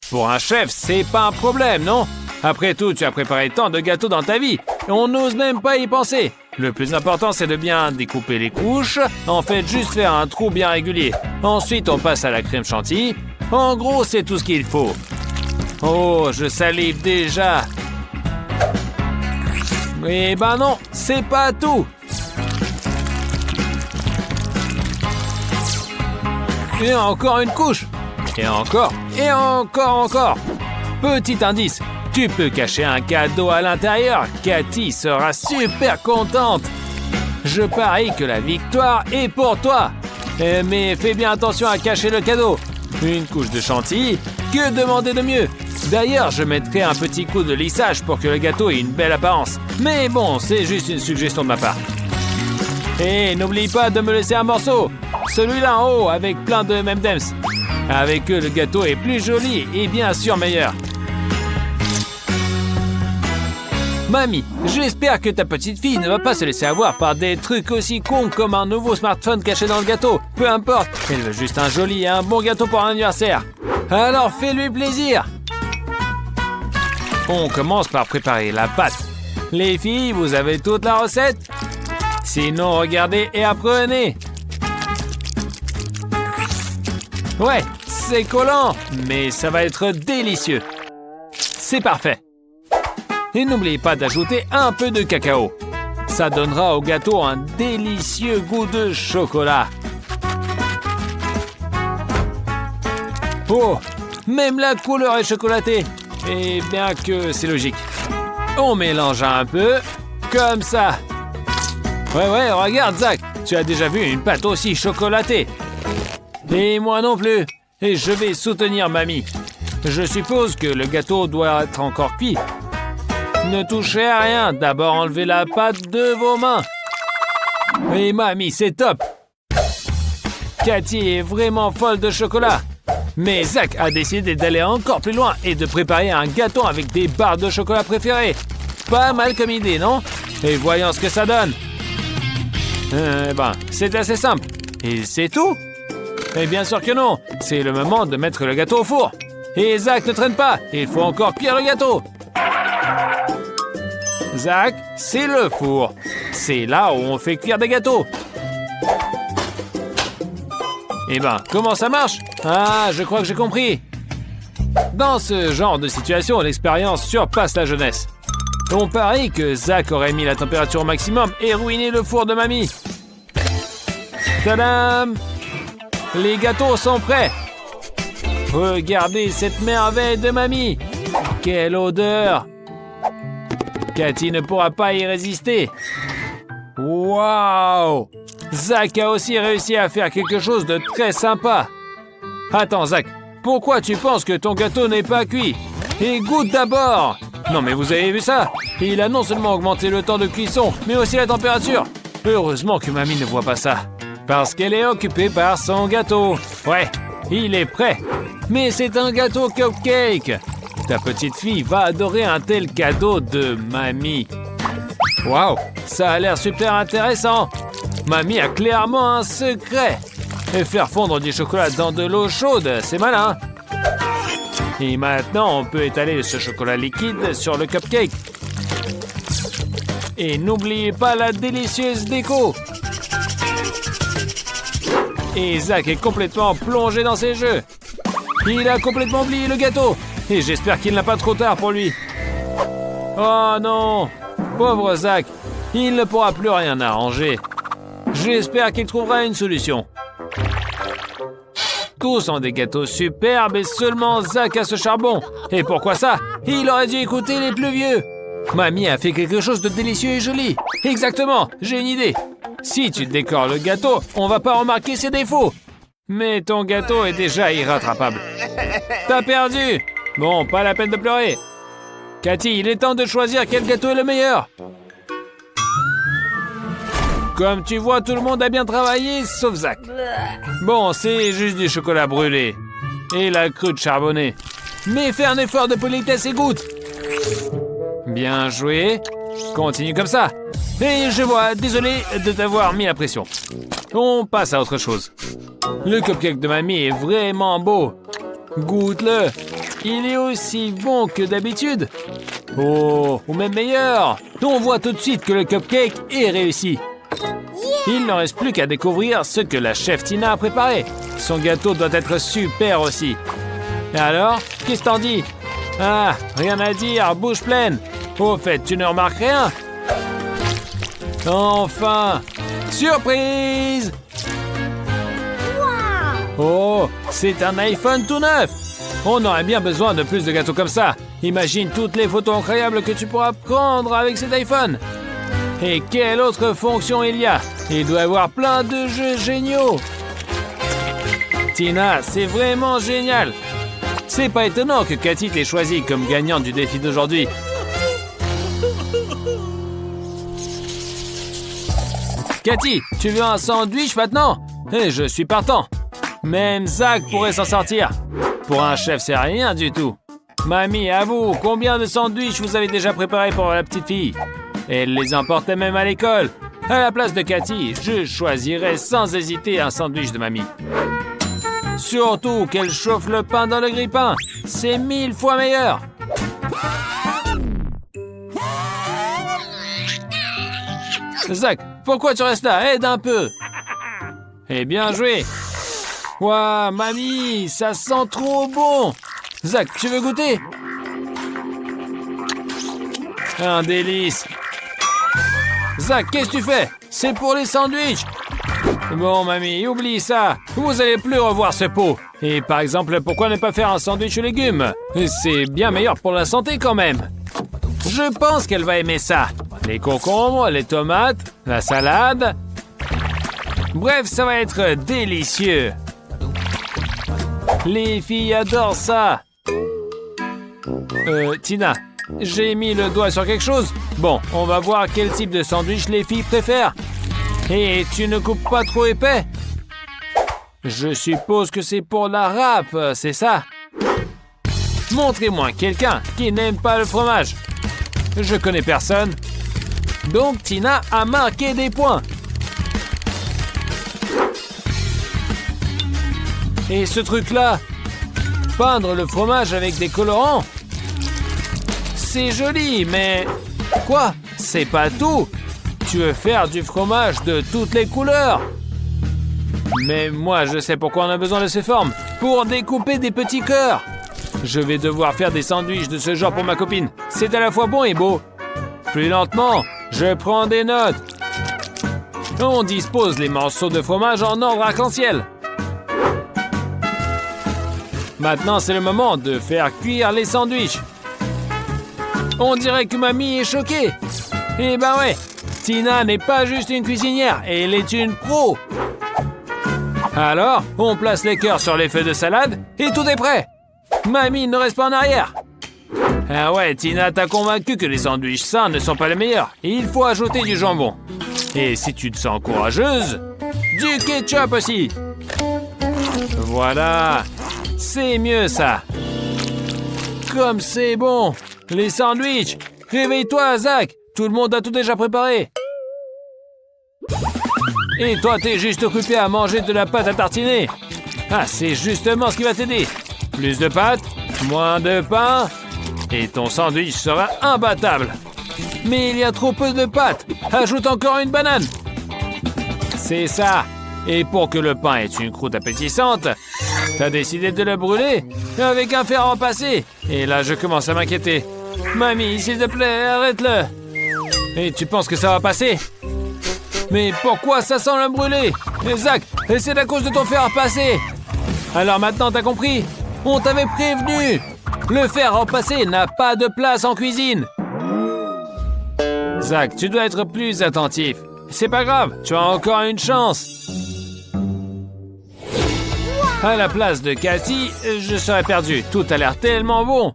Pour un chef, c'est pas un problème, non? Après tout, tu as préparé tant de gâteaux dans ta vie. Et on n'ose même pas y penser. Le plus important, c'est de bien découper les couches. En fait, juste faire un trou bien régulier. Ensuite, on passe à la crème chantilly. En gros, c'est tout ce qu'il faut. Oh, je salive déjà. Eh ben non, c'est pas tout. Et encore une couche. Et encore. Et encore. Petit indice, tu peux cacher un cadeau à l'intérieur. Cathy sera super contente. Je parie que la victoire est pour toi. Mais fais bien attention à cacher le cadeau. Une couche de chantilly, que demander de mieux? D'ailleurs, je mettrai un petit coup de lissage pour que le gâteau ait une belle apparence. Mais bon, c'est juste une suggestion de ma part. Et n'oublie pas de me laisser un morceau. Celui-là en haut, avec plein de M&M's. Avec eux, le gâteau est plus joli et bien sûr meilleur. Mamie, j'espère que ta petite fille ne va pas se laisser avoir par des trucs aussi cons comme un nouveau smartphone caché dans le gâteau. Peu importe, elle veut juste un joli et un bon gâteau pour un anniversaire. Alors fais-lui plaisir. On commence par préparer la pâte. Les filles, vous avez toute la recette? Sinon, regardez et apprenez. Ouais, c'est collant, mais ça va être délicieux. C'est parfait. Et n'oubliez pas d'ajouter un peu de cacao. Ça donnera au gâteau un délicieux goût de chocolat. Oh, même la couleur est chocolatée. Et bien que c'est logique. On mélange un peu, comme ça. Ouais, regarde Zach, tu as déjà vu une pâte aussi chocolatée. Et moi non plus. Et je vais soutenir mamie. Je suppose que le gâteau doit être encore cuit. Ne touchez à rien, d'abord enlevez la pâte de vos mains. Et mamie, c'est top. Cathy est vraiment folle de chocolat. Mais Zach a décidé d'aller encore plus loin et de préparer un gâteau avec des barres de chocolat préférées. Pas mal comme idée, non? Et voyons ce que ça donne. C'est assez simple. Et c'est tout? Et bien sûr que non. C'est le moment de mettre le gâteau au four. Et Zach ne traîne pas. Il faut encore cuire le gâteau. Zach, c'est le four. C'est là où on fait cuire des gâteaux. Comment ça marche? Ah, je crois que j'ai compris. Dans ce genre de situation, l'expérience surpasse la jeunesse. On parie que Zach aurait mis la température au maximum et ruiné le four de mamie. Tadam! Les gâteaux sont prêts. Regardez cette merveille de mamie. Quelle odeur! Cathy ne pourra pas y résister. Waouh! Zach a aussi réussi à faire quelque chose de très sympa. Attends, Zach, pourquoi tu penses que ton gâteau n'est pas cuit? Et goûte d'abord! Non mais vous avez vu ça? Il a non seulement augmenté le temps de cuisson, mais aussi la température. Heureusement que mamie ne voit pas ça. Parce qu'elle est occupée par son gâteau. Ouais, il est prêt. Mais c'est un gâteau cupcake. Ta petite fille va adorer un tel cadeau de mamie. Waouh, ça a l'air super intéressant. Mamie a clairement un secret. Et faire fondre du chocolat dans de l'eau chaude, c'est malin. Et maintenant, on peut étaler ce chocolat liquide sur le cupcake. Et n'oubliez pas la délicieuse déco. Et Zach est complètement plongé dans ses jeux. Il a complètement oublié le gâteau. Et j'espère qu'il n'a pas trop tard pour lui. Oh non, pauvre Zach. Il ne pourra plus rien arranger. J'espère qu'il trouvera une solution. Tous ont des gâteaux superbes et seulement Zach a ce charbon. Et pourquoi ça? Il aurait dû écouter les plus vieux. Mamie a fait quelque chose de délicieux et joli. Exactement, j'ai une idée. Si tu décores le gâteau, on va pas remarquer ses défauts. Mais ton gâteau est déjà irrattrapable. T'as perdu. Bon, pas la peine de pleurer. Cathy, il est temps de choisir quel gâteau est le meilleur. Comme tu vois, tout le monde a bien travaillé, sauf Zach. Bon, c'est juste du chocolat brûlé. Et la croûte charbonnée. Mais fais un effort de politesse et goûte. Bien joué. Continue comme ça. Et je vois, désolé de t'avoir mis la pression. On passe à autre chose. Le cupcake de mamie est vraiment beau. Goûte-le. il est aussi bon que d'habitude. Oh, ou même meilleur. On voit tout de suite que le cupcake est réussi. Il ne reste plus qu'à découvrir ce que la chef Tina a préparé. Son gâteau doit être super aussi. Et alors, qu'est-ce que t'en dis? Ah, rien à dire, bouche pleine. Au fait, tu ne remarques rien? Enfin! Surprise! Oh, c'est un iPhone tout neuf! On aurait bien besoin de plus de gâteaux comme ça. Imagine toutes les photos incroyables que tu pourras prendre avec cet iPhone. Et quelle autre fonction il y a? Il doit y avoir plein de jeux géniaux. Tina, c'est vraiment génial. C'est pas étonnant que Cathy t'ait choisi comme gagnante du défi d'aujourd'hui. Cathy, tu veux un sandwich maintenant? Et je suis partant. Même Zach pourrait s'en sortir. Pour un chef, c'est rien du tout. Mamie, à vous, combien de sandwichs vous avez déjà préparés pour la petite fille? Elle les emportait même à l'école. À la place de Cathy, je choisirais sans hésiter un sandwich de mamie. Surtout qu'elle chauffe le pain dans le grille-pain. C'est 1000 fois meilleur. Zach, pourquoi tu restes là? Aide un peu. Eh bien joué. Ouah, mamie, ça sent trop bon. Zach, tu veux goûter? Un délice. Zach, qu'est-ce que tu fais? C'est pour les sandwichs. Bon, mamie, oublie ça. Vous allez plus revoir ce pot. Et par exemple, pourquoi ne pas faire un sandwich aux légumes? C'est bien meilleur pour la santé quand même. Je pense qu'elle va aimer ça. Les concombres, les tomates, la salade. Bref, ça va être délicieux. Les filles adorent ça. Tina, j'ai mis le doigt sur quelque chose. Bon, on va voir quel type de sandwich les filles préfèrent. Et tu ne coupes pas trop épais? Je suppose que c'est pour la râpe, c'est ça? Montrez-moi quelqu'un qui n'aime pas le fromage. Je connais personne. Donc Tina a marqué des points. Et ce truc-là, peindre le fromage avec des colorants, c'est joli, mais... Quoi? C'est pas tout. Tu veux faire du fromage de toutes les couleurs. Mais moi, je sais pourquoi on a besoin de ces formes. Pour découper des petits cœurs. Je vais devoir faire des sandwichs de ce genre pour ma copine. C'est à la fois bon et beau. Plus lentement, je prends des notes. On dispose les morceaux de fromage en ordre arc-en-ciel. Maintenant, c'est le moment de faire cuire les sandwichs. On dirait que mamie est choquée. Eh ben ouais, Tina n'est pas juste une cuisinière, elle est une pro. Alors, on place les cœurs sur les feuilles de salade et tout est prêt. Mamie ne reste pas en arrière. Ah ouais, Tina t'a convaincu que les sandwichs sains ne sont pas les meilleurs. Il faut ajouter du jambon. Et si tu te sens courageuse, du ketchup aussi. Voilà, c'est mieux ça. Comme c'est bon. Les sandwichs. Réveille-toi, Zach. Tout le monde a tout déjà préparé. Et toi, t'es juste occupé à manger de la pâte à tartiner. Ah, c'est justement ce qui va t'aider. Plus de pâte, moins de pain, et ton sandwich sera imbattable. Mais il y a trop peu de pâte. Ajoute encore une banane. C'est ça. Et pour que le pain ait une croûte appétissante, t'as décidé de le brûler avec un fer à repasser. Et là, je commence à m'inquiéter. Mamie, s'il te plaît, arrête-le. Et tu penses que ça va passer? Mais pourquoi ça sent le brûlé? Zach, c'est à cause de ton fer à repasser. Alors maintenant, t'as compris? On t'avait prévenu. Le fer à repasser n'a pas de place en cuisine. Zach, tu dois être plus attentif. C'est pas grave, tu as encore une chance. À la place de Cathy, je serais perdu. Tout a l'air tellement bon.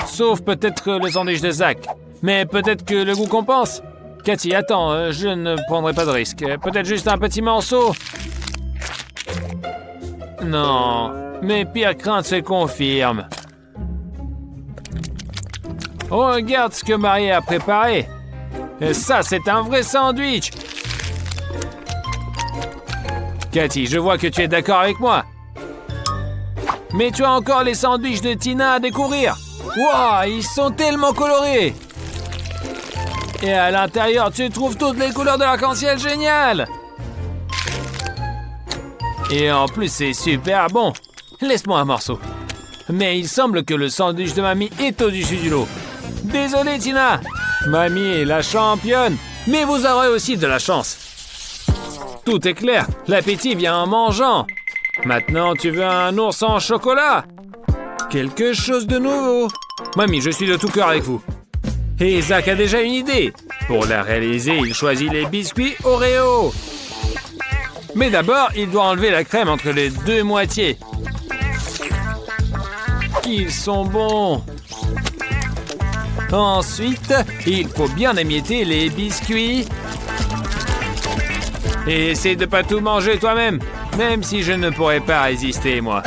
Sauf peut-être le sandwich de Zach. Mais peut-être que le goût compense. Cathy, attends, je ne prendrai pas de risque. Peut-être juste un petit morceau. Non, mes pires craintes se confirment. Regarde ce que Marie a préparé. Ça, c'est un vrai sandwich. Cathy, je vois que tu es d'accord avec moi. Mais tu as encore les sandwichs de Tina à découvrir. Wow, ils sont tellement colorés. Et à l'intérieur, tu trouves toutes les couleurs de l'arc-en-ciel, génial. Et en plus, c'est super bon. Laisse-moi un morceau. Mais il semble que le sandwich de mamie est au-dessus du lot. Désolé, Tina. Mamie est la championne. Mais vous aurez aussi de la chance. Tout est clair. L'appétit vient en mangeant. Maintenant, tu veux un ours en chocolat? Quelque chose de nouveau. Mamie, je suis de tout cœur avec vous. Et Zach a déjà une idée. Pour la réaliser, il choisit les biscuits Oreo. Mais d'abord, il doit enlever la crème entre les deux moitiés. Ils sont bons. Ensuite, il faut bien émietter les biscuits. Et essaie de ne pas tout manger toi-même, même si je ne pourrais pas résister, moi.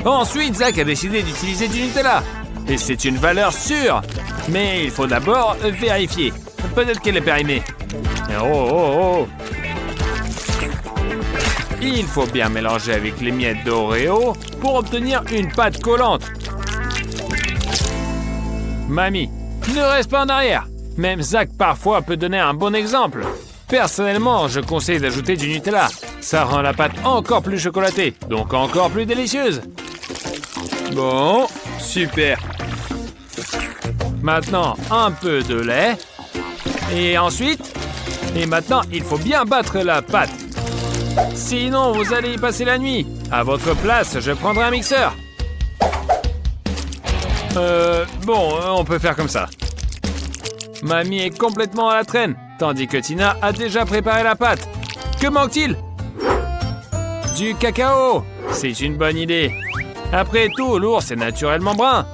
Ensuite, Zach a décidé d'utiliser du Nutella. Et c'est une valeur sûre. Mais il faut d'abord vérifier. Peut-être qu'elle est périmée. Oh. Il faut bien mélanger avec les miettes d'Oreo pour obtenir une pâte collante. Mamie, ne reste pas en arrière. Même Zach parfois peut donner un bon exemple. Personnellement, je conseille d'ajouter du Nutella. Ça rend la pâte encore plus chocolatée, donc encore plus délicieuse. Bon, super. Maintenant, un peu de lait. Et maintenant, il faut bien battre la pâte. Sinon, vous allez y passer la nuit. À votre place, je prendrai un mixeur. On peut faire comme ça. Mamie est complètement à la traîne, tandis que Tina a déjà préparé la pâte. Que manque-t-il? Du cacao. C'est une bonne idée. Après tout, l'ours est naturellement brun.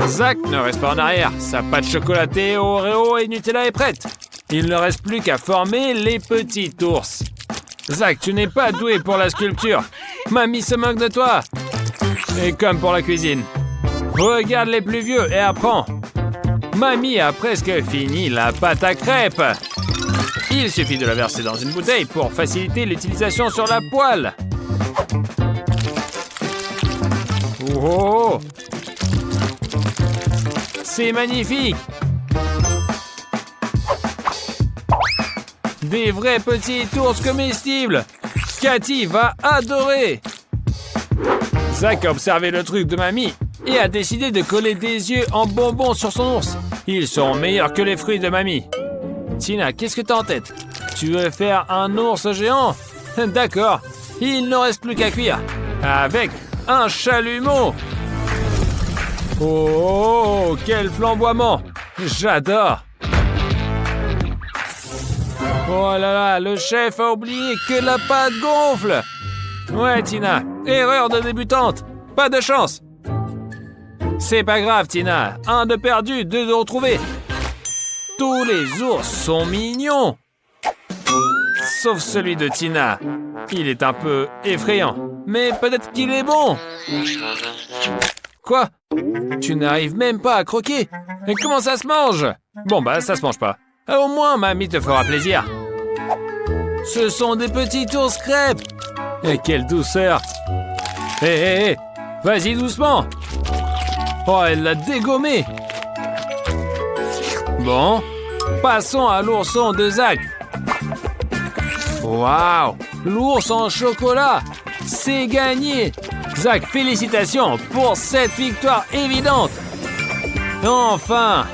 Zach ne reste pas en arrière. Sa pâte chocolatée, Oreo et Nutella est prête. Il ne reste plus qu'à former les petits ours. Zach, tu n'es pas doué pour la sculpture. Mamie se moque de toi. Et comme pour la cuisine. Regarde les plus vieux et apprends. Mamie a presque fini la pâte à crêpes. Il suffit de la verser dans une bouteille pour faciliter l'utilisation sur la poêle. Oh! C'est magnifique! Des vrais petits ours comestibles! Cathy va adorer! Zach a observé le truc de mamie et a décidé de coller des yeux en bonbons sur son ours. Ils seront meilleurs que les fruits de mamie. Tina, qu'est-ce que t'as en tête? Tu veux faire un ours géant? D'accord, il ne reste plus qu'à cuire. Avec un chalumeau. Oh, quel flamboiement! J'adore! Oh là là, le chef a oublié que la pâte gonfle! Ouais, Tina, erreur de débutante. Pas de chance. C'est pas grave, Tina. Un de perdu, deux de retrouvé. Tous les ours sont mignons. Sauf celui de Tina. Il est un peu effrayant. Mais peut-être qu'il est bon. Quoi? Tu n'arrives même pas à croquer? Et comment ça se mange? Bon, ça se mange pas. Au moins, mamie te fera plaisir. Ce sont des petits ours crêpes. Et quelle douceur! Hé, vas-y doucement! Oh, elle l'a dégommé! Bon, passons à l'ourson de Zach. Waouh! L'ours en chocolat! C'est gagné! Zach, félicitations pour cette victoire évidente! Enfin!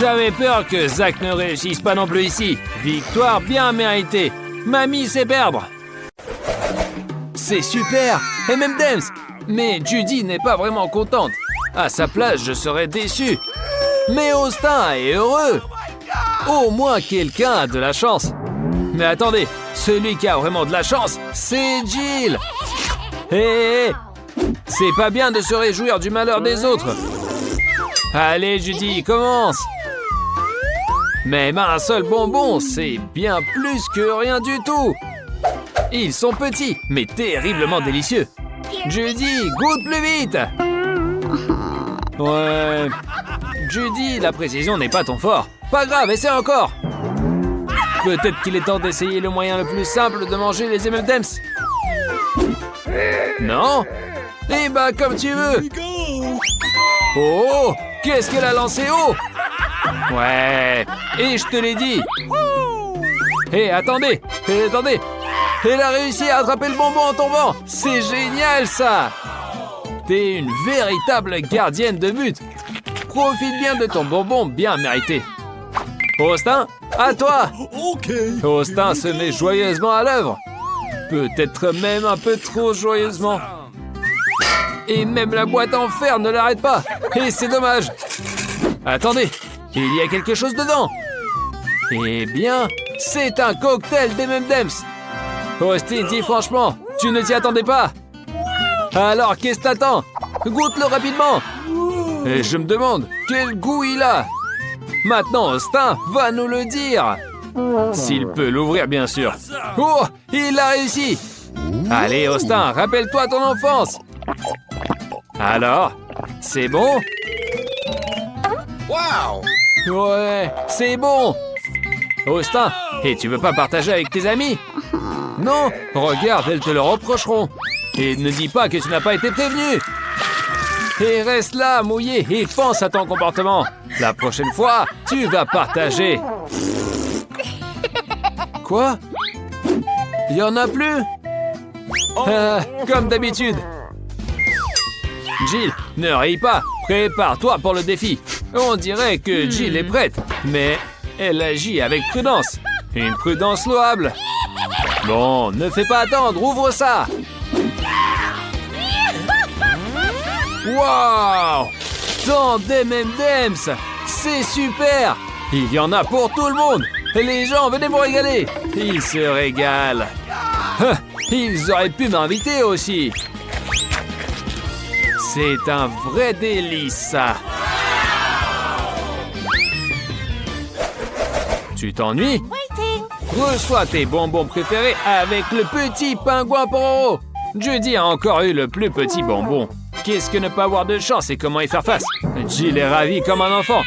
J'avais peur que Zach ne réussisse pas non plus ici. Victoire bien méritée. Mamie sait perdre. C'est super! M&M's! Mais Judy n'est pas vraiment contente. À sa place, je serais déçu. Mais Austin est heureux. Au moins quelqu'un a de la chance. Mais attendez, celui qui a vraiment de la chance, c'est Jill. Hé, c'est pas bien de se réjouir du malheur des autres. Allez, Judy, commence. Même un seul bonbon, c'est bien plus que rien du tout. Ils sont petits, mais terriblement délicieux. Judy, goûte plus vite. Ouais. Judy, la précision n'est pas ton fort. Pas grave, essaie encore. Peut-être qu'il est temps d'essayer le moyen le plus simple de manger les M&M's. Non? Eh ben, comme tu veux. Oh, qu'est-ce qu'elle a lancé haut? Ouais, et je te l'ai dit. Hé, attendez, attendez. Elle a réussi à attraper le bonbon en tombant. C'est génial, ça. T'es une véritable gardienne de but. Profite bien de ton bonbon bien mérité. Austin, à toi. Austin se met joyeusement à l'œuvre. Peut-être même un peu trop joyeusement. Et même la boîte en fer ne l'arrête pas. Et c'est dommage. Attendez, il y a quelque chose dedans. Eh bien, c'est un cocktail d'M&M's. Austin, dis franchement, tu ne t'y attendais pas. Alors, qu'est-ce que t'attends? Goûte-le rapidement. Et je me demande, quel goût il a? Maintenant, Austin va nous le dire. S'il peut l'ouvrir, bien sûr. Oh, il a réussi. Allez, Austin, rappelle-toi ton enfance. Alors, c'est bon? Ouais, c'est bon. Austin, et tu veux pas partager avec tes amis? Non, regarde, elles te le reprocheront. Et ne dis pas que tu n'as pas été prévenu. Et reste là, mouillé, et pense à ton comportement. La prochaine fois, tu vas partager. Quoi? Il y en a plus? Comme d'habitude. Jill, ne ris pas. Prépare-toi pour le défi. On dirait que Jill est prête, mais elle agit avec prudence. Une prudence louable. Bon, ne fais pas attendre, ouvre ça. Waouh! Tant d'M&M's! C'est super! Il y en a pour tout le monde! Les gens, venez vous régaler! Ils se régalent! Ils auraient pu m'inviter aussi! C'est un vrai délice, ça! Tu t'ennuies? Reçois tes bonbons préférés avec le petit pingouin Pororo! Judy a encore eu le plus petit bonbon. Qu'est-ce que ne pas avoir de chance et comment y faire face? Jill est ravie comme un enfant.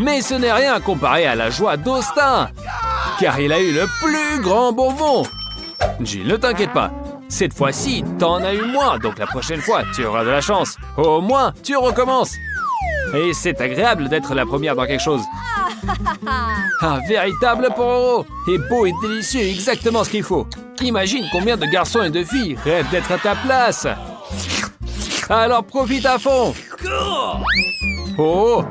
Mais ce n'est rien comparé à la joie d'Austin, car il a eu le plus grand bonbon. Jill, ne t'inquiète pas. Cette fois-ci, t'en as eu moins, donc la prochaine fois, tu auras de la chance. Au moins, tu recommences. Et c'est agréable d'être la première dans quelque chose. Un véritable Pororo. Et beau et délicieux, exactement ce qu'il faut. Imagine combien de garçons et de filles rêvent d'être à ta place. Alors profite à fond. Oh,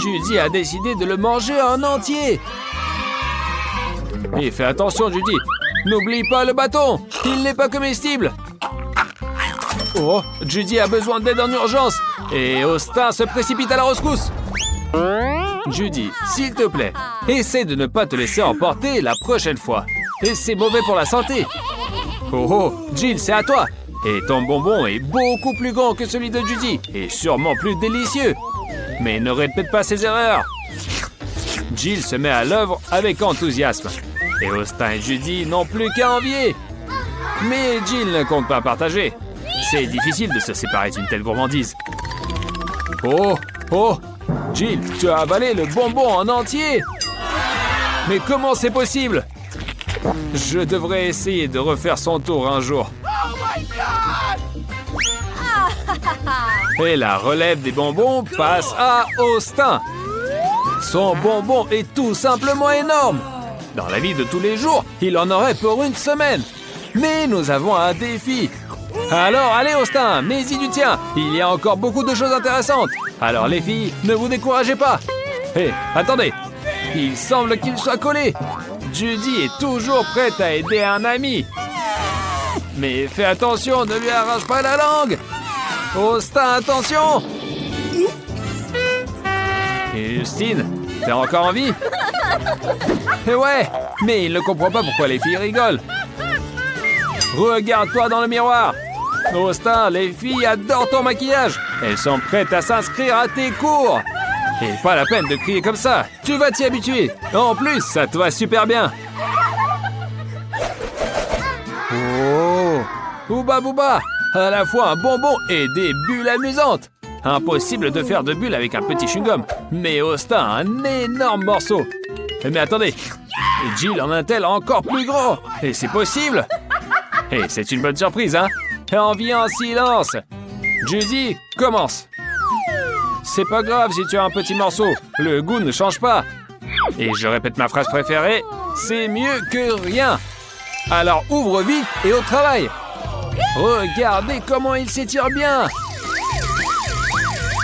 Judy a décidé de le manger en entier. Et fais attention, Judy. N'oublie pas le bâton. Il n'est pas comestible. Oh, Judy a besoin d'aide en urgence. Et Austin se précipite à la rescousse. Judy, s'il te plaît, essaie de ne pas te laisser emporter la prochaine fois. Et c'est mauvais pour la santé. Oh, Jill, c'est à toi. Et ton bonbon est beaucoup plus grand que celui de Judy. Et sûrement plus délicieux. Mais ne répète pas ses erreurs. Jill se met à l'œuvre avec enthousiasme. Et Austin et Judy n'ont plus qu'à envier. Mais Jill ne compte pas partager. C'est difficile de se séparer d'une telle gourmandise. Oh, oh, Jill, tu as avalé le bonbon en entier. Mais comment c'est possible? Je devrais essayer de refaire son tour un jour. Et la relève des bonbons passe à Austin. Son bonbon est tout simplement énorme. Dans la vie de tous les jours, il en aurait pour une semaine. Mais nous avons un défi. Alors, allez Austin, mets-y du tien. Il y a encore beaucoup de choses intéressantes. Alors les filles, ne vous découragez pas. Hé, attendez. Il semble qu'il soit collé. Judy est toujours prête à aider un ami. Mais fais attention, ne lui arrache pas la langue. Austin, attention. Et Justine, t'as encore envie? Eh ouais, mais il ne comprend pas pourquoi les filles rigolent. Regarde-toi dans le miroir. Austin, les filles adorent ton maquillage. Elles sont prêtes à s'inscrire à tes cours. Et pas la peine de crier comme ça. Tu vas t'y habituer. En plus, ça te va super bien. Oh, Ouba Bouba, à la fois un bonbon et des bulles amusantes. Impossible de faire de bulles avec un petit chewing-gum. Mais Austin, un énorme morceau. Mais attendez, Jill en a-t-elle encore plus grand? Et c'est possible? Et c'est une bonne surprise, hein? On vient en silence. Judy, commence. C'est pas grave si tu as un petit morceau. Le goût ne change pas. Et je répète ma phrase préférée. C'est mieux que rien. Alors ouvre vite et au travail. Regardez comment il s'étire bien.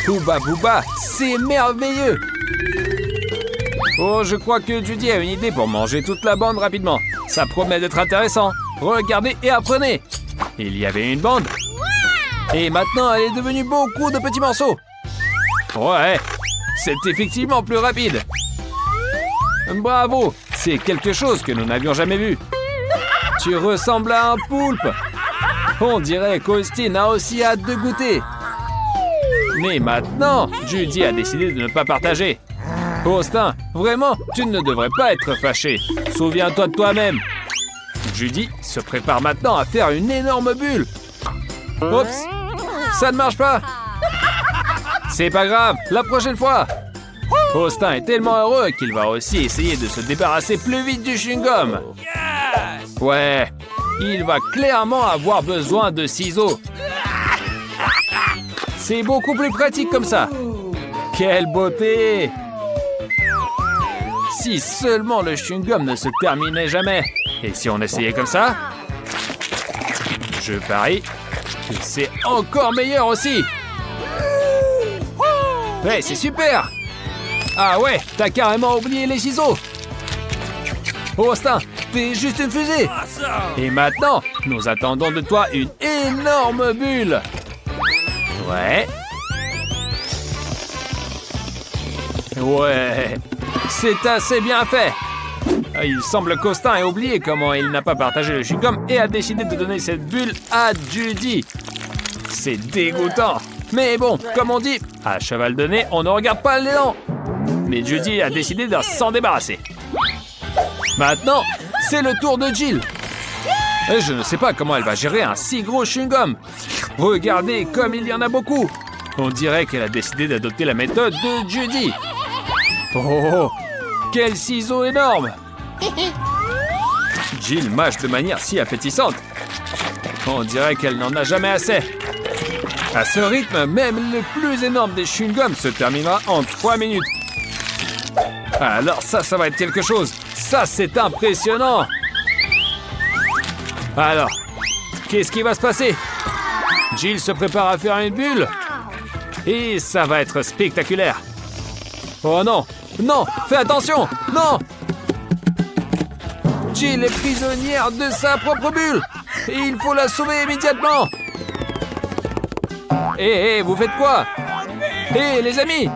Bouba Bouba, c'est merveilleux. Oh, je crois que Judy a une idée pour manger toute la bande rapidement. Ça promet d'être intéressant. Regardez et apprenez. Il y avait une bande. Et maintenant, elle est devenue beaucoup de petits morceaux. Ouais, c'est effectivement plus rapide. Bravo, c'est quelque chose que nous n'avions jamais vu. Tu ressembles à un poulpe. On dirait qu'Austin a aussi hâte de goûter. Mais maintenant, Judy a décidé de ne pas partager. Austin, vraiment, tu ne devrais pas être fâché. Souviens-toi de toi-même. Judy se prépare maintenant à faire une énorme bulle. Oups, ça ne marche pas. C'est pas grave, la prochaine fois. Austin est tellement heureux qu'il va aussi essayer de se débarrasser plus vite du chewing-gum. Ouais, il va clairement avoir besoin de ciseaux. C'est beaucoup plus pratique comme ça. Quelle beauté! Si seulement le chewing-gum ne se terminait jamais. Et si on essayait comme ça? Je parie que c'est encore meilleur aussi. Ouais, c'est super! Ah ouais, t'as carrément oublié les ciseaux. Austin, t'es juste une fusée. Et maintenant, nous attendons de toi une énorme bulle. Ouais. Ouais, c'est assez bien fait. Il semble qu'Austin ait oublié comment il n'a pas partagé le chewing-gum et a décidé de donner cette bulle à Judy. C'est dégoûtant. Mais bon, comme on dit, à cheval de nez, on ne regarde pas l'élan. Mais Judy a décidé de s'en débarrasser. Maintenant, c'est le tour de Jill. Et je ne sais pas comment elle va gérer un si gros chewing-gum. Regardez comme il y en a beaucoup. On dirait qu'elle a décidé d'adopter la méthode de Judy. Oh, quel ciseau énorme! Jill mâche de manière si appétissante. On dirait qu'elle n'en a jamais assez. À ce rythme, même le plus énorme des chewing-gums se terminera en 3 minutes. Alors ça va être quelque chose. Ça, c'est impressionnant. Alors, qu'est-ce qui va se passer? Jill se prépare à faire une bulle. Et ça va être spectaculaire. Oh non! Non! Fais attention! Non! Jill est prisonnière de sa propre bulle. Et il faut la sauver immédiatement. Hé, vous faites quoi? Hé, les amis!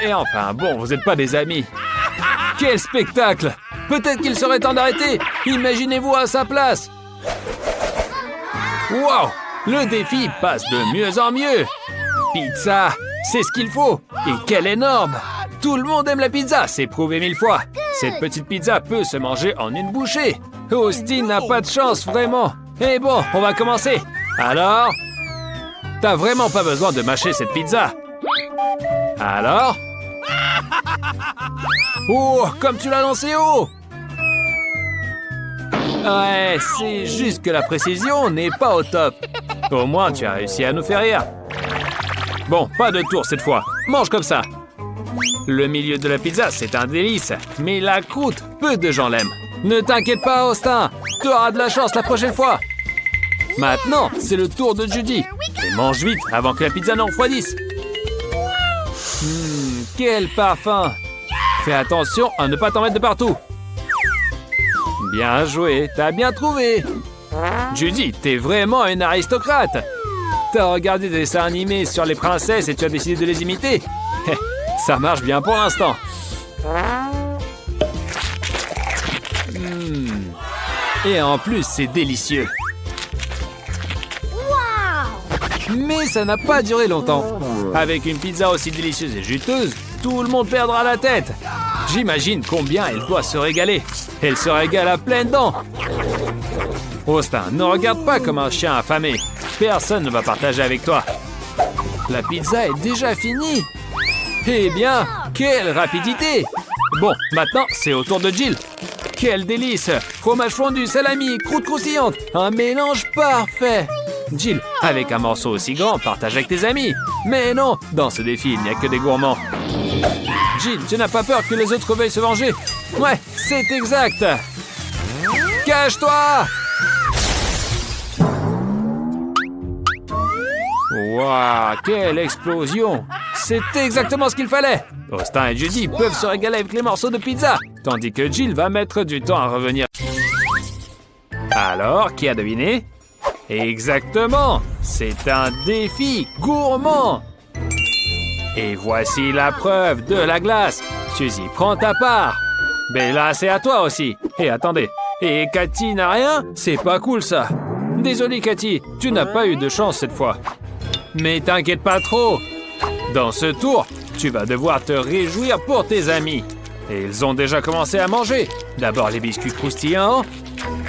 Et enfin, bon, vous n'êtes pas des amis. Quel spectacle! Peut-être qu'il serait temps d'arrêter. Imaginez-vous à sa place. Wow! Le défi passe de mieux en mieux. Pizza, c'est ce qu'il faut. Et quelle énorme! Tout le monde aime la pizza, c'est prouvé 1000 fois. Cette petite pizza peut se manger en une bouchée. Austin n'a pas de chance, vraiment. Et bon, on va commencer. Alors? T'as vraiment pas besoin de mâcher cette pizza. Alors? Oh, comme tu l'as lancé haut! Ouais, c'est juste que la précision n'est pas au top. Au moins, tu as réussi à nous faire rire. Bon, pas de tour cette fois. Mange comme ça. Le milieu de la pizza, c'est un délice. Mais la croûte, peu de gens l'aiment. Ne t'inquiète pas, Austin. Tu auras de la chance la prochaine fois. Maintenant, c'est le tour de Judy. Et mange vite avant que la pizza ne refroidisse. Quel parfum! Fais attention à ne pas t'en mettre de partout. Bien joué, t'as bien trouvé. Judy, t'es vraiment une aristocrate. T'as regardé des dessins animés sur les princesses et tu as décidé de les imiter. Ça marche bien pour l'instant. Et en plus, c'est délicieux. Mais ça n'a pas duré longtemps. Avec une pizza aussi délicieuse et juteuse, tout le monde perdra la tête. J'imagine combien elle doit se régaler. Elle se régale à pleines dents. Austin, ne regarde pas comme un chien affamé. Personne ne va partager avec toi. La pizza est déjà finie. Eh bien, quelle rapidité! Bon, maintenant, c'est au tour de Jill. Quel délice! Fromage fondu, salami, croûte croustillante. Un mélange parfait. Jill, avec un morceau aussi grand, partage avec tes amis. Mais non, dans ce défi, il n'y a que des gourmands. Jill, tu n'as pas peur que les autres veuillent se venger? Ouais, c'est exact. Cache-toi! Waouh, quelle explosion! C'est exactement ce qu'il fallait! Austin et Judy peuvent se régaler avec les morceaux de pizza, tandis que Jill va mettre du temps à revenir. Alors, qui a deviné? Exactement! C'est un défi gourmand! Et voici la preuve de la glace. Suzy, prends ta part. Bella, c'est à toi aussi. Et attendez, et Cathy n'a rien? C'est pas cool ça. Désolé Cathy, tu n'as pas eu de chance cette fois. Mais t'inquiète pas trop. Dans ce tour, tu vas devoir te réjouir pour tes amis. Et ils ont déjà commencé à manger. D'abord les biscuits croustillants.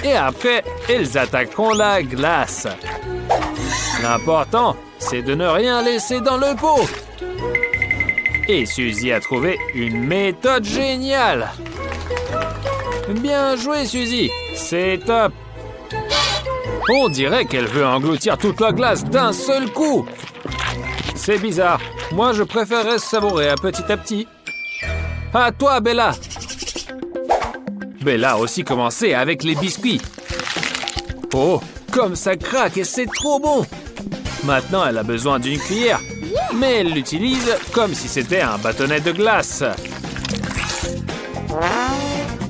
Et après, ils attaqueront la glace. L'important, c'est de ne rien laisser dans le pot. Et Suzy a trouvé une méthode géniale. Bien joué, Suzy. C'est top. On dirait qu'elle veut engloutir toute la glace d'un seul coup. C'est bizarre. Moi, je préférerais savourer à petit. À toi, Bella. Bella a aussi commencé avec les biscuits. Oh, comme ça craque et c'est trop bon. Maintenant, elle a besoin d'une cuillère. Mais elle l'utilise comme si c'était un bâtonnet de glace.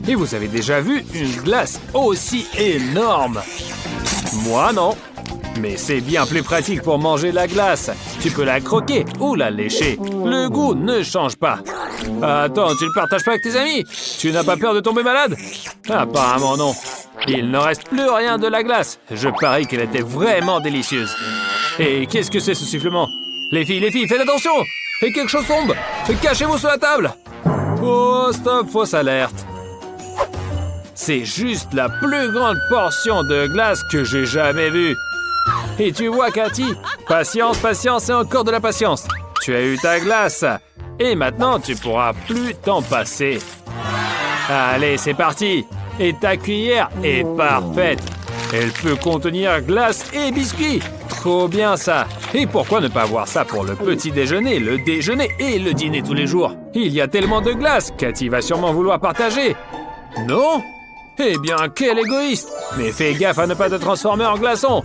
Et vous avez déjà vu une glace aussi énorme? Moi, non. Mais c'est bien plus pratique pour manger la glace. Tu peux la croquer ou la lécher. Le goût ne change pas. Attends, tu ne partages pas avec tes amis? Tu n'as pas peur de tomber malade? Apparemment non. Il ne reste plus rien de la glace. Je parie qu'elle était vraiment délicieuse. Et qu'est-ce que c'est ce sifflement? Les filles, faites attention! Et quelque chose tombe! Cachez-vous sous la table! Oh, stop, fausse alerte. C'est juste la plus grande portion de glace que j'ai jamais vue. Et tu vois, Cathy, patience et encore de la patience. Tu as eu ta glace. Et maintenant, tu pourras plus t'en passer. Allez, c'est parti. Et ta cuillère est parfaite. Elle peut contenir glace et biscuits. Trop bien ça. Et pourquoi ne pas avoir ça pour le petit déjeuner, le déjeuner et le dîner tous les jours? Il y a tellement de glace, Cathy va sûrement vouloir partager. Non? Eh bien, quel égoïste. Mais fais gaffe à ne pas te transformer en glaçon.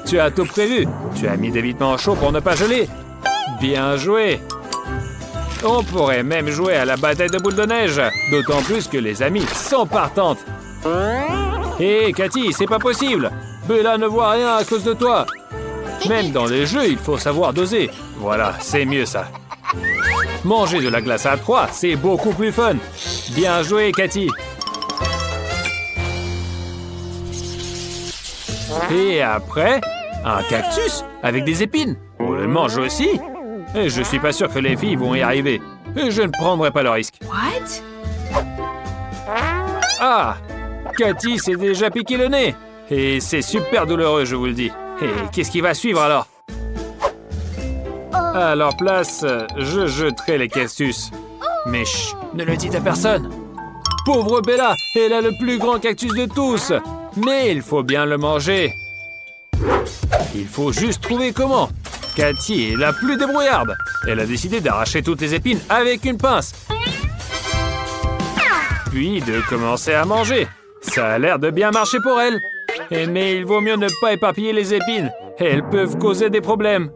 Tu as tout prévu. Tu as mis des vêtements chauds pour ne pas geler. Bien joué. On pourrait même jouer à la bataille de boules de neige. D'autant plus que les amis sont partantes. Hé, Cathy, c'est pas possible. Bella ne voit rien à cause de toi. Même dans les jeux, il faut savoir doser. Voilà, c'est mieux ça. Manger de la glace à 3, c'est beaucoup plus fun. Bien joué, Cathy. Et après, un cactus avec des épines. On le mange aussi. Et je suis pas sûr que les filles vont y arriver. Et je ne prendrai pas le risque. What? Ah! Cathy s'est déjà piqué le nez. Et c'est super douloureux, je vous le dis. Et qu'est-ce qui va suivre alors? À leur place, je jeterai les cactus. Mais chut, ne le dites à personne. Pauvre Bella, elle a le plus grand cactus de tous. Mais il faut bien le manger. Il faut juste trouver comment. Cathy est la plus débrouillarde. Elle a décidé d'arracher toutes les épines avec une pince. Puis de commencer à manger. Ça a l'air de bien marcher pour elle. Mais il vaut mieux ne pas éparpiller les épines. Elles peuvent causer des problèmes.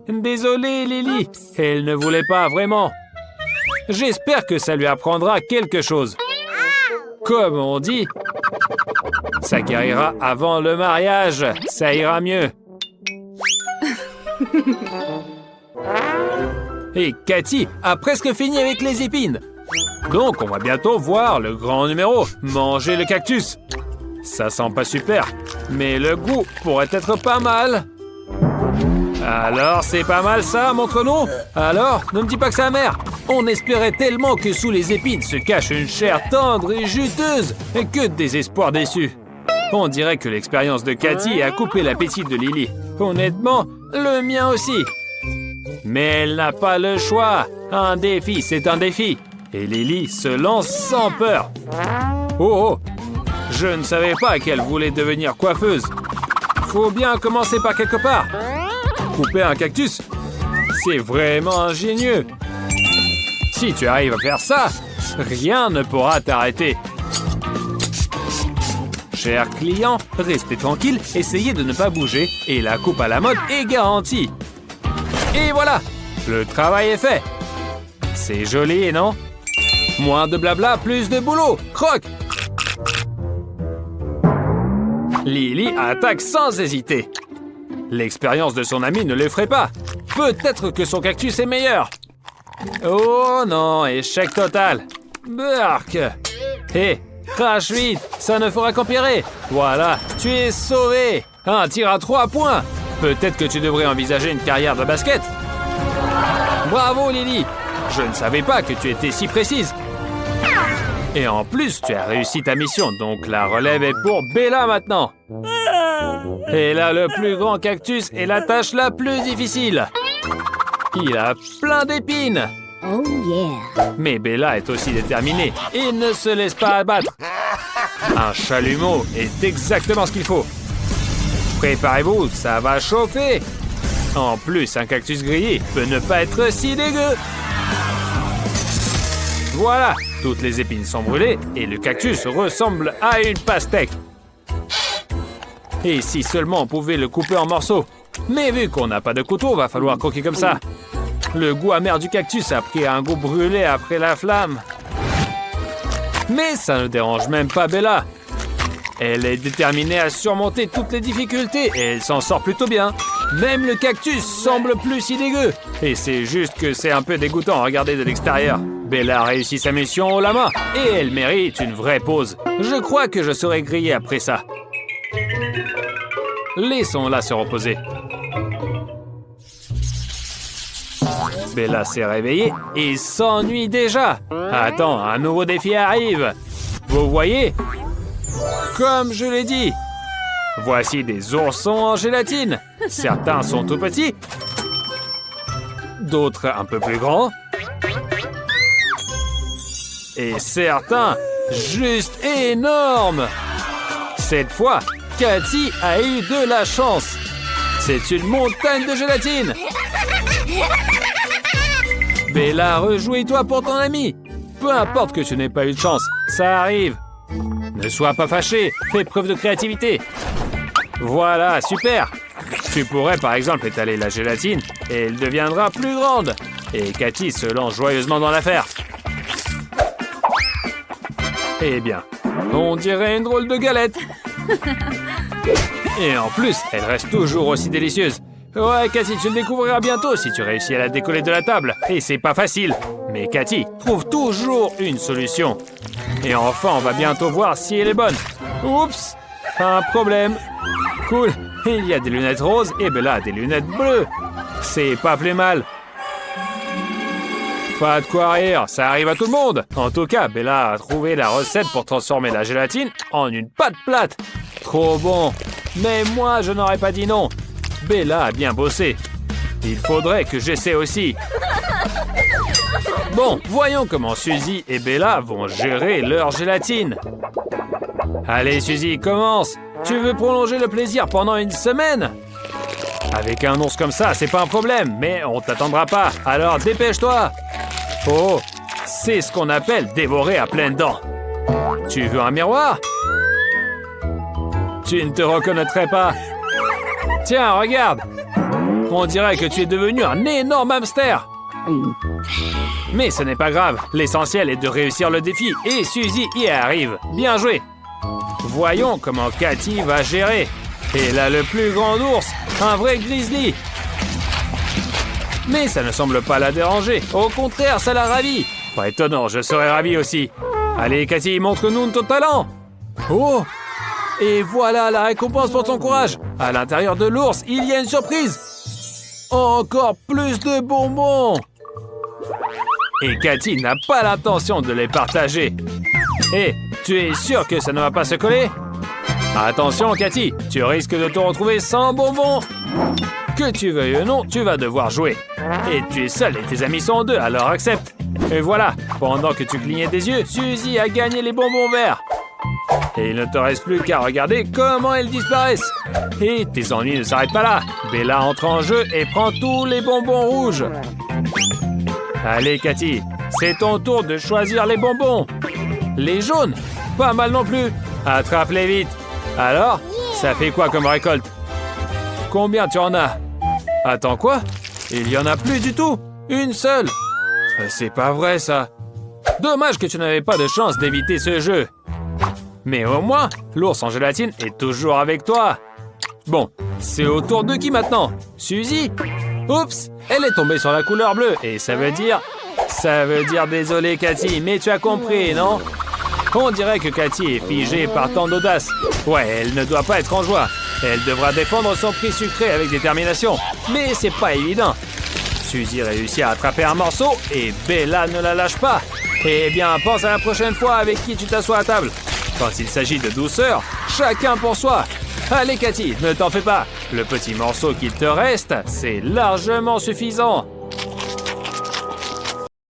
Désolée, Lily. Elle ne voulait pas vraiment. J'espère que ça lui apprendra quelque chose. Comme on dit, ça guérira avant le mariage. Ça ira mieux. Et Cathy a presque fini avec les épines. Donc, on va bientôt voir le grand numéro, manger le cactus. Ça sent pas super, mais le goût pourrait être pas mal. Alors, c'est pas mal ça, montre-nous. Alors, ne me dis pas que c'est amer. On espérait tellement que sous les épines se cache une chair tendre et juteuse. Et que de désespoir déçu. On dirait que l'expérience de Cathy a coupé l'appétit de Lily. Honnêtement, le mien aussi. Mais elle n'a pas le choix. Un défi, c'est un défi. Et Lily se lance sans peur. Oh, oh, je ne savais pas qu'elle voulait devenir coiffeuse. Faut bien commencer par quelque part. Couper un cactus, c'est vraiment ingénieux. Si tu arrives à faire ça, rien ne pourra t'arrêter. Cher client, restez tranquille, essayez de ne pas bouger et la coupe à la mode est garantie. Et voilà, le travail est fait. C'est joli, non? Moins de blabla, plus de boulot. Croque! Lily attaque sans hésiter. L'expérience de son ami ne l'effraie pas. Peut-être que son cactus est meilleur. Oh non, échec total. Burk! Hé, crache vite, ça ne fera qu'empirer. Voilà, tu es sauvé. Un tir à 3 points. Peut-être que tu devrais envisager une carrière de basket. Bravo Lily. Je ne savais pas que tu étais si précise. Et en plus, tu as réussi ta mission, donc la relève est pour Bella maintenant. Et là, le plus grand cactus est la tâche la plus difficile. Il a plein d'épines. Oh yeah. Mais Bella est aussi déterminée et ne se laisse pas abattre. Un chalumeau est exactement ce qu'il faut. Préparez-vous, ça va chauffer. En plus, un cactus grillé peut ne pas être si dégueu. Voilà, toutes les épines sont brûlées et le cactus ressemble à une pastèque. Et si seulement on pouvait le couper en morceaux. Mais vu qu'on n'a pas de couteau, va falloir croquer comme ça. Le goût amer du cactus a pris un goût brûlé après la flamme. Mais ça ne dérange même pas Bella. Elle est déterminée à surmonter toutes les difficultés et elle s'en sort plutôt bien. Même le cactus semble plus si dégueu. Et c'est juste que c'est un peu dégoûtant à regarder de l'extérieur. Bella a réussi sa mission haut la main et elle mérite une vraie pause. Je crois que je serai grillé après ça. Laissons-la se reposer. Bella s'est réveillée et s'ennuie déjà. Attends, un nouveau défi arrive. Vous voyez? Comme je l'ai dit. Voici des oursons en gélatine. Certains sont tout petits. D'autres un peu plus grands. Et certains juste énormes. Cette fois, Cathy a eu de la chance. C'est une montagne de gélatine. Bella, rejouis-toi pour ton ami. Peu importe que tu n'aies pas eu de chance, ça arrive. Ne sois pas fâché, fais preuve de créativité. Voilà, super. Tu pourrais par exemple étaler la gélatine et elle deviendra plus grande. Et Cathy se lance joyeusement dans l'affaire. Eh bien, on dirait une drôle de galette. Et en plus, elle reste toujours aussi délicieuse. Ouais, Cathy, tu le découvriras bientôt si tu réussis à la décoller de la table. Et c'est pas facile. Mais Cathy trouve toujours une solution. Et enfin, on va bientôt voir si elle est bonne. Oups, un problème. Cool, il y a des lunettes roses et Bella a des lunettes bleues. C'est pas plus mal. Pas de quoi rire, ça arrive à tout le monde. En tout cas, Bella a trouvé la recette pour transformer la gélatine en une pâte plate. Trop bon. Mais moi, je n'aurais pas dit non. Bella a bien bossé. Il faudrait que j'essaie aussi. Bon, voyons comment Suzy et Bella vont gérer leur gélatine. Allez, Suzy, commence. Tu veux prolonger le plaisir pendant une semaine? Avec un ours comme ça, c'est pas un problème, mais on t'attendra pas. Alors dépêche-toi. Oh, c'est ce qu'on appelle dévorer à pleines dents. Tu veux un miroir? Tu ne te reconnaîtrais pas. Tiens, regarde. On dirait que tu es devenu un énorme hamster. Mais ce n'est pas grave. L'essentiel est de réussir le défi et Suzy y arrive. Bien joué. Voyons comment Cathy va gérer. Et là, le plus grand ours, un vrai grizzly. Mais ça ne semble pas la déranger. Au contraire, ça la ravit. Pas étonnant, je serais ravi aussi. Allez, Cathy, montre-nous ton talent. Oh! Et voilà la récompense pour ton courage. À l'intérieur de l'ours, il y a une surprise. Encore plus de bonbons. Et Cathy n'a pas l'intention de les partager. Hé, tu es sûr que ça ne va pas se coller? Attention, Cathy, tu risques de te retrouver sans bonbons. Que tu veuilles ou non, tu vas devoir jouer. Et tu es seul et tes amis sont deux, alors accepte. Et voilà, pendant que tu clignais des yeux, Suzy a gagné les bonbons verts. Et il ne te reste plus qu'à regarder comment elles disparaissent. Et tes ennuis ne s'arrêtent pas là. Bella entre en jeu et prend tous les bonbons rouges. Allez, Cathy, c'est ton tour de choisir les bonbons. Les jaunes, pas mal non plus. Attrape-les vite. Alors, ça fait quoi comme récolte? Combien tu en as? Attends, quoi? Il y en a plus du tout. Une seule. C'est pas vrai, ça. Dommage que tu n'avais pas de chance d'éviter ce jeu. Mais au moins, l'ours en gélatine est toujours avec toi. Bon, c'est au tour de qui maintenant? Suzy? Oups, elle est tombée sur la couleur bleue. Et ça veut dire désolé, Cathy, mais tu as compris, non? On dirait que Cathy est figée par tant d'audace. Ouais, elle ne doit pas être en joie. Elle devra défendre son prix sucré avec détermination. Mais c'est pas évident. Suzy réussit à attraper un morceau et Bella ne la lâche pas. Eh bien, pense à la prochaine fois avec qui tu t'assois à table. Quand il s'agit de douceur, chacun pour soi. Allez, Cathy, ne t'en fais pas. Le petit morceau qu'il te reste, c'est largement suffisant.